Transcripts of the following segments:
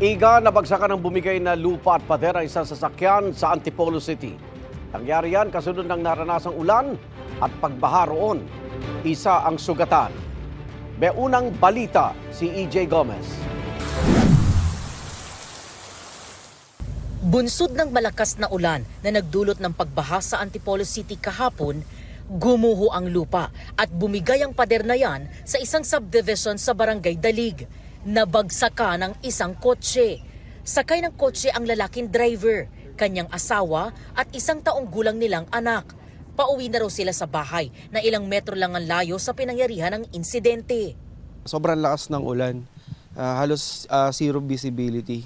Iga, nabagsakan ng bumigay na lupa at pader ang isang sasakyan sa Antipolo City. Nangyari yan kasunod ng naranasang ulan at pagbaha roon. Isa ang sugatan. May unang balita si EJ Gomez. Bunsod ng malakas na ulan na nagdulot ng pagbaha sa Antipolo City kahapon, gumuho ang lupa at bumigay ang pader na yan sa isang subdivision sa Barangay Dalig. Nabagsakan ng isang kotse. Sakay ng kotse ang lalaking driver, kanyang asawa at 1 taong gulang nilang anak. Pauwi na raw sila sa bahay na ilang metro lang ang layo sa pinangyarihan ng insidente. Sobrang lakas ng ulan. Halos zero visibility.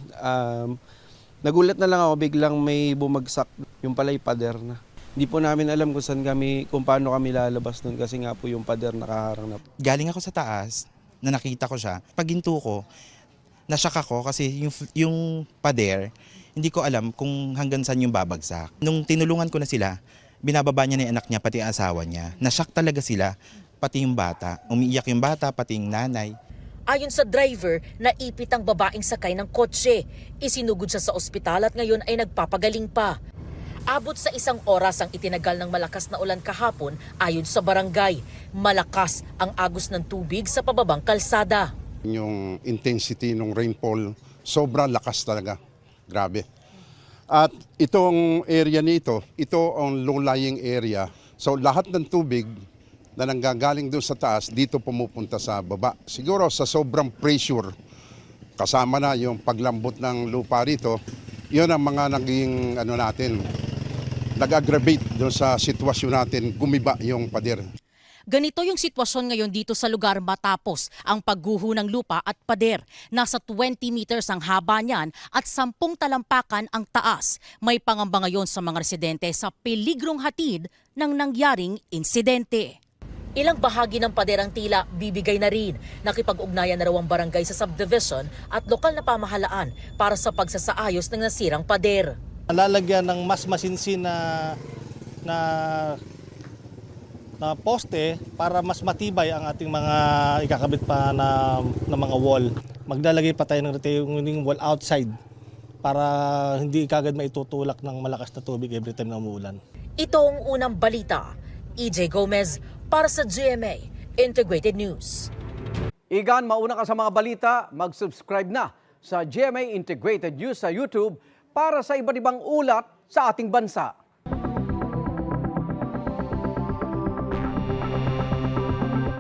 Nagulat na lang ako, biglang may bumagsak, yung pala'y pader na. Hindi po namin alam kung paano kami lalabas nun kasi nga po yung pader nakaharang na. Galing ako sa taas, na nakita ko siya. Paghinto ko, nasyak ako kasi yung pader, hindi ko alam kung hanggang saan yung babagsak. Nung tinulungan ko na sila, binababa niya na yung anak niya, pati ang asawa niya. Nasyak talaga sila, pati yung bata. Umiiyak yung bata, pati yung nanay. Ayon sa driver, naipit ang babaeng sakay ng kotse. Isinugod siya sa ospital at ngayon ay nagpapagaling pa. Abot sa 1 oras ang itinagal ng malakas na ulan kahapon ayon sa barangay. Malakas ang agos ng tubig sa pababang kalsada. Yung intensity ng rainfall, sobrang lakas talaga. Grabe. At itong area nito, ito ang low-lying area. So lahat ng tubig na nanggagaling doon sa taas, dito pumupunta sa baba. Siguro sa sobrang pressure, kasama na yung paglambot ng lupa rito, yun ang mga naging nag-aggravate doon sa sitwasyon natin, gumiba yung pader. Ganito yung sitwasyon ngayon dito sa lugar matapos ang pagguho ng lupa at pader. Nasa 20 meters ang haba niyan at 10 talampakan ang taas. May pangamba ngayon sa mga residente sa peligrong hatid ng nangyaring insidente. Ilang bahagi ng pader ang tila bibigay na rin. Nakipag-ugnayan na raw ang barangay sa subdivision at lokal na pamahalaan para sa pagsasaayos ng nasirang pader. Lalagyan ng mas masinsin na poste para mas matibay ang ating mga ikakabit pa na mga wall. Maglalagay pa tayo ng retaining wall outside para hindi kagad maitutulak ng malakas na tubig every time na umuulan. Ito ang unang balita. EJ Gomez para sa GMA Integrated News. Igan, mauna ka sa mga balita, mag-subscribe na sa GMA Integrated News sa YouTube para sa iba't ibang ulat sa ating bansa.